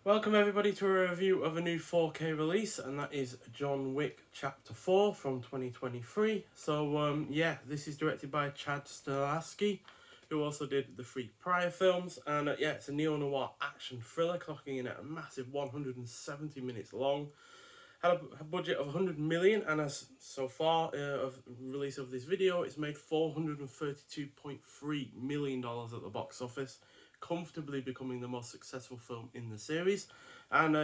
Welcome everybody to a review of a new 4K release, and that is John Wick Chapter 4 from 2023. So this is directed by Chad Stahelski, who also did the 3 prior films, and it's a neo-noir action thriller clocking in at a massive 170 minutes long. Had a budget of 100 million, and as so far of release of this video, it's made $432.3 million at the box office, comfortably becoming the most successful film in the series. And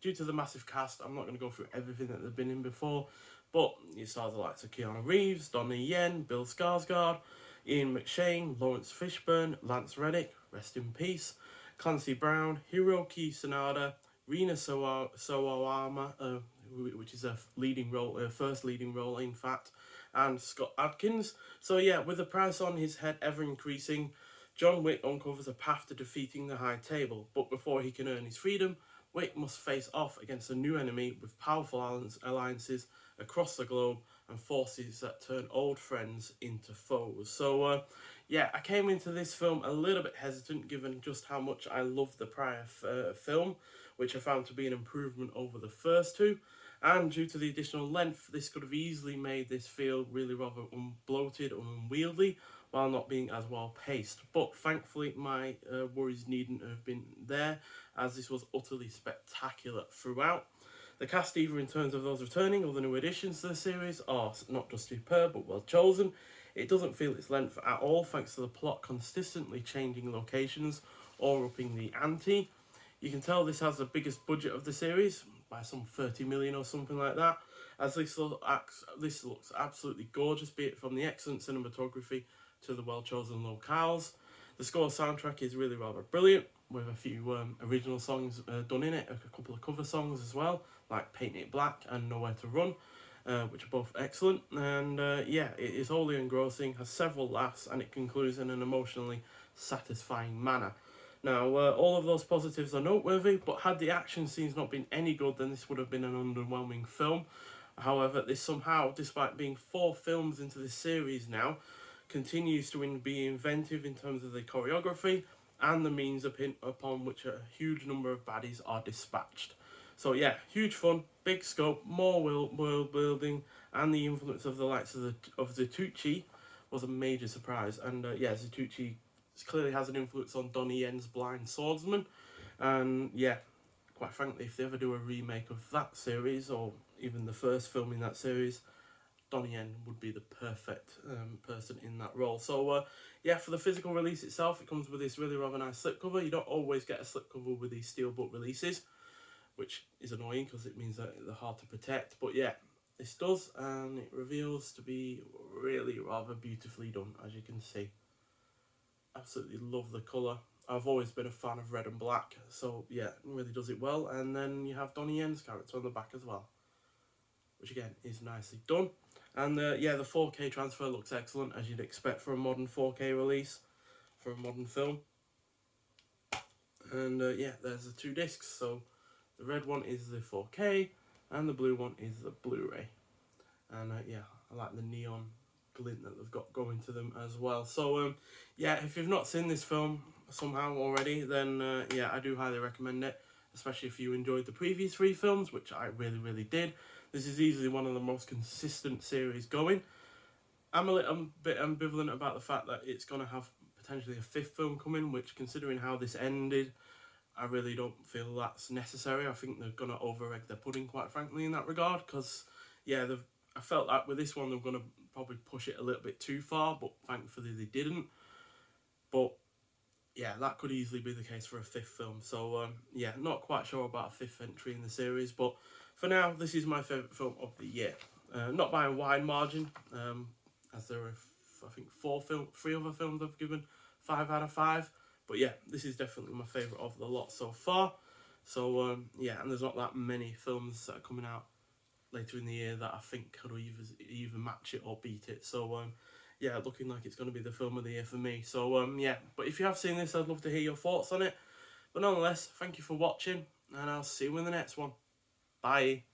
due to the massive cast, I'm not going to go through everything that they've been in before, but you saw the likes of Keanu Reeves, Donnie Yen, Bill Skarsgård, Ian McShane, Lawrence Fishburne, Lance Reddick, rest in peace, Clancy Brown, Hiroki Sanada, Rina Sawayama, which is a leading role, first leading role in fact, and Scott Adkins. So with the price on his head ever increasing, John Wick uncovers a path to defeating the High Table, but before he can earn his freedom, Wick must face off against a new enemy with powerful alliances across the globe and forces that turn old friends into foes. So I came into this film a little bit hesitant given just how much I loved the prior film, which I found to be an improvement over the first two. And due to the additional length, this could have easily made this feel really rather bloated or unwieldy, while not being as well paced. But thankfully my worries needn't have been there, as this was utterly spectacular throughout. The cast, either in terms of those returning or the new additions to the series, are not just superb but well chosen. It doesn't feel its length at all, thanks to the plot consistently changing locations or upping the ante. You can tell this has the biggest budget of the series, by some 30 million or something like that, as this looks absolutely gorgeous, be it from the excellent cinematography to the well-chosen locales. The score soundtrack is really rather brilliant, with a few original songs done in it, a couple of cover songs as well, like Paint It Black and Nowhere to Run, which are both excellent. And it is wholly engrossing, has several laughs, and it concludes in an emotionally satisfying manner. Now, all of those positives are noteworthy, but had the action scenes not been any good, then this would have been an underwhelming film. However, this somehow, despite being 4 films into this series now, continues to be inventive in terms of the choreography and the means upon which a huge number of baddies are dispatched. So huge fun, big scope, more world building, and the influence of the likes of Zatucci was a major surprise. And Zatucci clearly has an influence on Donnie Yen's Blind Swordsman, and quite frankly, if they ever do a remake of that series, or even the first film in that series, Donnie Yen would be the perfect person in that role. So for the physical release itself, it comes with this really rather nice slipcover. You don't always get a slipcover with these Steelbook releases, which is annoying because it means that they're hard to protect. But this does, and it reveals to be really rather beautifully done, as you can see. Absolutely love the colour. I've always been a fan of red and black, so it really does it well. And then you have Donnie Yen's character on the back as well, which again is nicely done. And the 4K transfer looks excellent, as you'd expect for a modern 4K release for a modern film. And there's the 2 discs. So the red one is the 4K and the blue one is the Blu-ray. And I like the neon glint that they've got going to them as well. So if you've not seen this film somehow already, then I do highly recommend it, especially if you enjoyed the previous 3 films, which I really did. This is easily one of the most consistent series going. I'm a bit ambivalent about the fact that it's going to have potentially a 5th film coming, which, considering how this ended, I really don't feel that's necessary. I think they're going to over-egg their pudding, quite frankly, in that regard, because I felt like with this one they're going to probably push it a little bit too far, but thankfully they didn't. But that could easily be the case for a 5th film. So not quite sure about a 5th entry in the series, but for now this is my favourite film of the year. Not by a wide margin, as there are I think 3 other films I've given 5 out of 5. But this is definitely my favourite of the lot so far. So and there's not that many films that are coming out later in the year that I think could either match it or beat it. So looking like it's going to be the film of the year for me. So but if you have seen this, I'd love to hear your thoughts on it. But nonetheless, thank you for watching, and I'll see you in the next one. Bye.